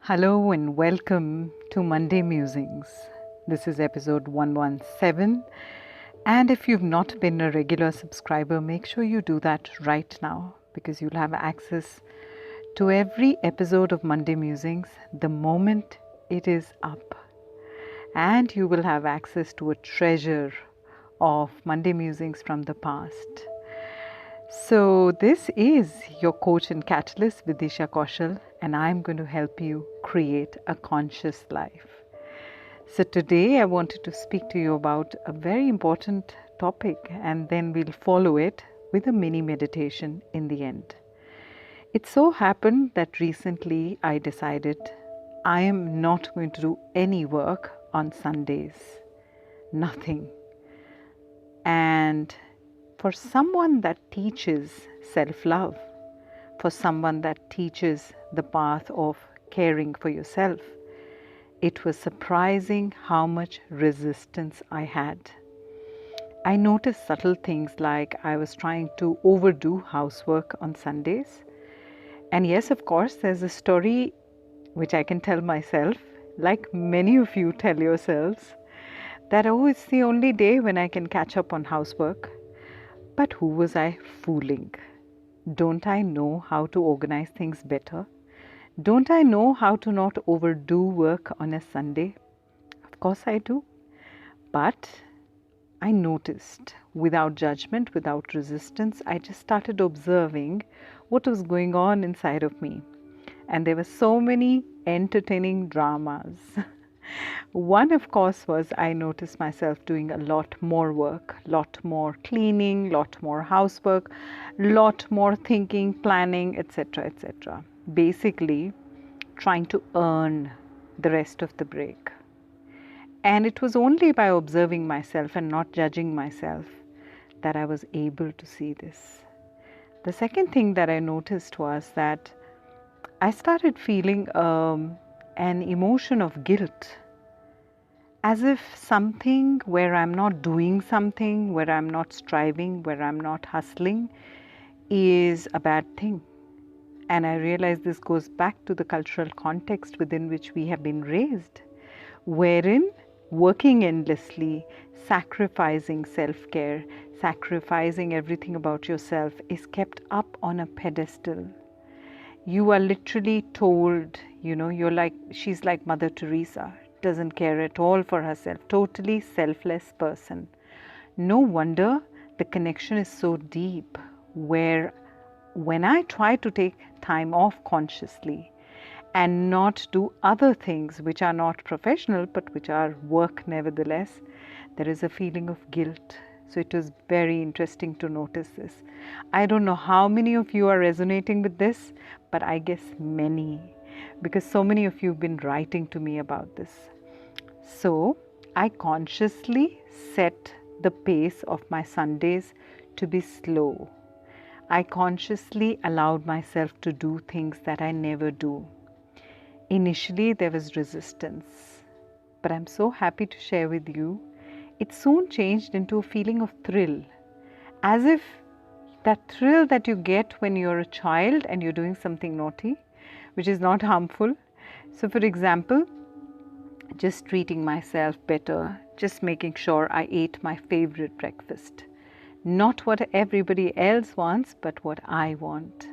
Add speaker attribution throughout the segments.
Speaker 1: Hello and welcome to Monday Musings. This is episode 117. And if you've not been a regular subscriber, make sure you do that right now because you'll have access to every episode of Monday Musings the moment it is up. And you will have access to a treasure of Monday Musings from the past. So, this is your coach and catalyst, Vidisha Kaushal, and I'm going to help you create a conscious life. So, today I wanted to speak to you about a very important topic, and then we'll follow it with a mini meditation in the end. It so happened that recently I decided I am not going to do any work on Sundays, nothing. And for someone that teaches self-love, for someone that teaches the path of caring for yourself, it was surprising how much resistance I had. I noticed subtle things like I was trying to overdo housework on Sundays. And yes, of course, there's a story which I can tell myself, like many of you tell yourselves, that it's the only day when I can catch up on housework. But who was I fooling? Don't I know how to organize things better? Don't I know how to not overdo work on a Sunday? Of course I do. But I noticed, without judgment, without resistance, I just started observing what was going on inside of me. And there were so many entertaining dramas. One, of course, was I noticed myself doing a lot more work, lot more cleaning, lot more housework, lot more thinking, planning, etc., etc. Basically, trying to earn the rest of the break. And it was only by observing myself and not judging myself that I was able to see this. The second thing that I noticed was that I started feeling an emotion of guilt, as if something where I'm not doing something, where I'm not striving, where I'm not hustling is a bad thing. And I realize this goes back to the cultural context within which we have been raised, wherein working endlessly, sacrificing self-care, sacrificing everything about yourself is kept up on a pedestal. You are literally told, she's like Mother Teresa, doesn't care at all for herself, totally selfless person. No wonder the connection is so deep, where when I try to take time off consciously and not do other things which are not professional but which are work nevertheless, there is a feeling of guilt. So it was very interesting to notice this. I don't know how many of you are resonating with this, but I guess many, because so many of you have been writing to me about this. So I consciously set the pace of my Sundays to be slow. I consciously allowed myself to do things that I never do. Initially, there was resistance, but I'm so happy to share with you, it soon changed into a feeling of thrill, as if that thrill that you get when you're a child and you're doing something naughty, which is not harmful. So, for example, just treating myself better, just making sure I ate my favorite breakfast. Not what everybody else wants, but what I want.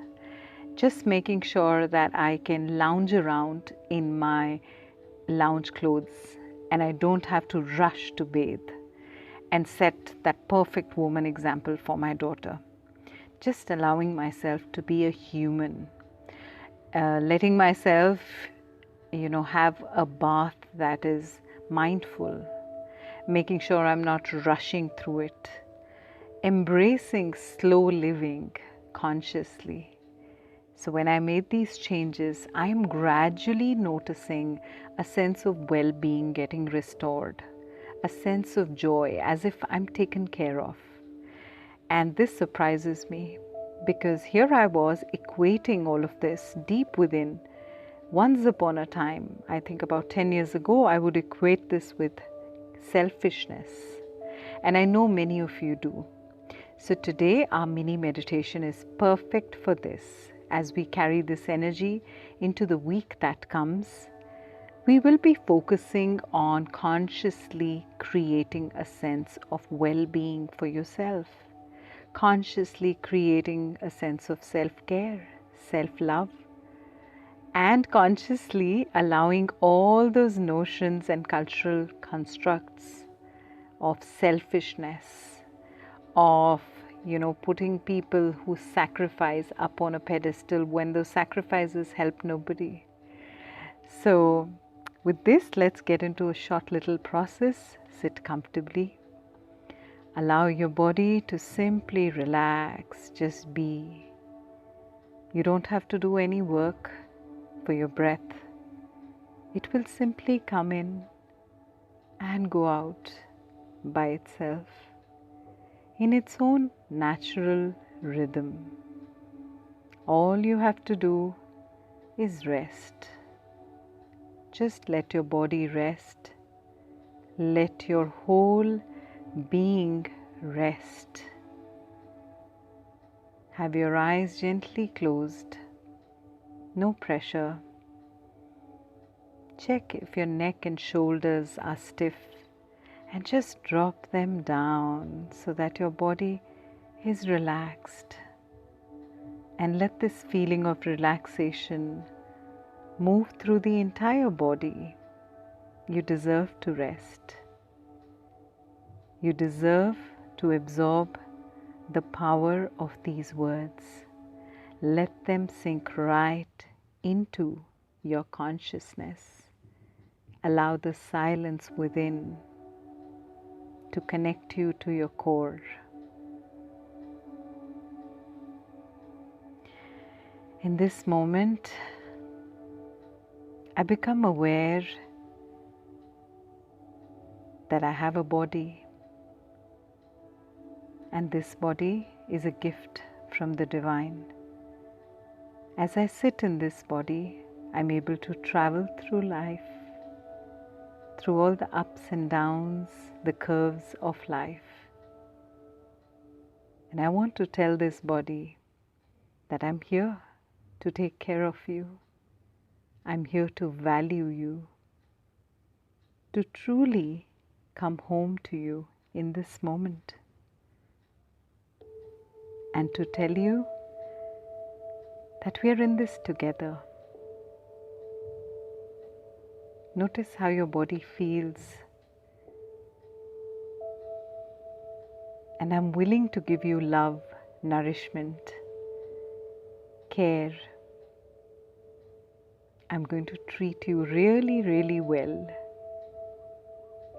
Speaker 1: Just making sure that I can lounge around in my lounge clothes and I don't have to rush to bathe, and set that perfect woman example for my daughter. Just allowing myself to be a human, letting myself, have a bath that is mindful, making sure I'm not rushing through it, embracing slow living consciously. So when I made these changes, I am gradually noticing a sense of well-being getting restored, a sense of joy as if I'm taken care of. And this surprises me because here I was equating all of this deep within. Once upon a time, I think about 10 years ago, I would equate this with selfishness. And I know many of you do. So today our mini meditation is perfect for this, as we carry this energy into the week that comes, we will be focusing on consciously creating a sense of well-being for yourself, consciously creating a sense of self-care, self-love, and consciously allowing all those notions and cultural constructs of selfishness, of putting people who sacrifice up on a pedestal when those sacrifices help nobody. So with this, let's get into a short little process. Sit comfortably. Allow your body to simply relax, just be. You don't have to do any work for your breath. It will simply come in and go out by itself in its own natural rhythm. All you have to do is rest. Just let your body rest. Let your whole being rest. Have your eyes gently closed. No pressure. Check if your neck and shoulders are stiff and just drop them down so that your body is relaxed. And let this feeling of relaxation move through the entire body. You deserve to rest. You deserve to absorb the power of these words. Let them sink right into your consciousness. Allow the silence within to connect you to your core. In this moment, I become aware that I have a body, and this body is a gift from the divine. As I sit in this body, I'm able to travel through life, through all the ups and downs, the curves of life. And I want to tell this body that I'm here to take care of you. I'm here to value you, to truly come home to you in this moment, and to tell you that we are in this together. Notice how your body feels, and I'm willing to give you love, nourishment, care. I'm going to treat you really, really well,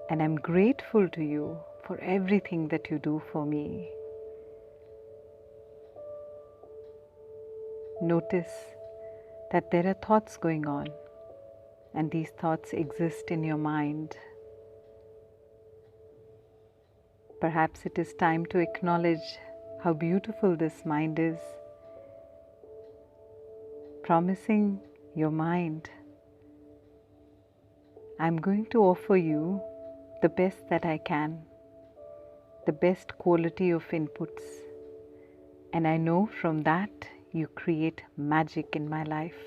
Speaker 1: and I'm grateful to you for everything that you do for me. Notice that there are thoughts going on, and these thoughts exist in your mind. Perhaps it is time to acknowledge how beautiful this mind is, promising your mind, I'm going to offer you the best that I can, the best quality of inputs, and I know from that you create magic in my life,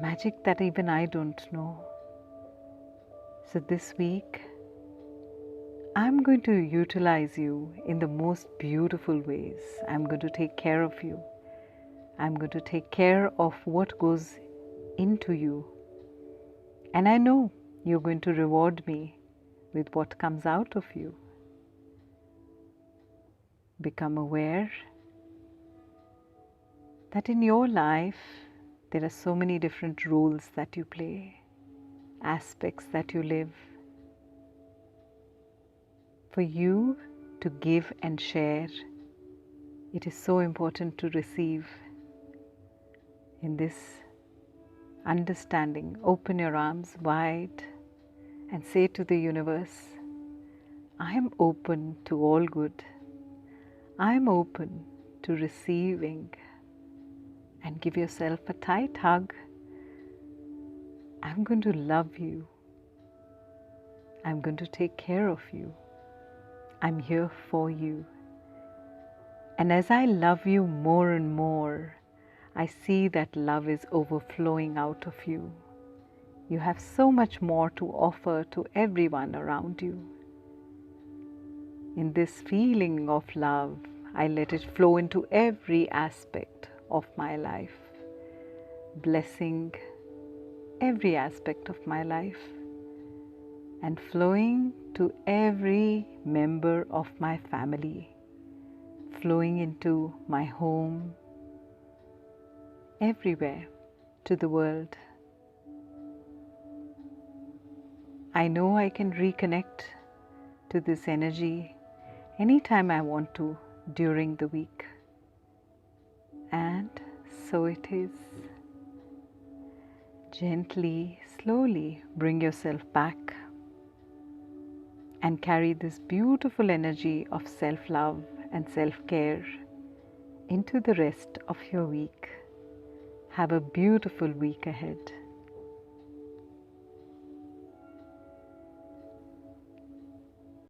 Speaker 1: magic that even I don't know. So this week, I'm going to utilize you in the most beautiful ways. I'm going to take care of you. I'm going to take care of what goes into you. And I know you're going to reward me with what comes out of you. Become aware that in your life, there are so many different roles that you play, aspects that you live. For you to give and share, it is so important to receive. In this understanding, open your arms wide and say to the universe, I am open to all good. I am open to receiving, and give yourself a tight hug. I'm going to love you. I'm going to take care of you. I'm here for you. And as I love you more and more, I see that love is overflowing out of you. You have so much more to offer to everyone around you. In this feeling of love, I let it flow into every aspect of my life, blessing every aspect of my life and flowing to every member of my family, flowing into my home, everywhere, to the world. I know I can reconnect to this energy anytime I want to during the week. And so it is. Gently, slowly bring yourself back and carry this beautiful energy of self-love and self-care into the rest of your week. Have a beautiful week ahead.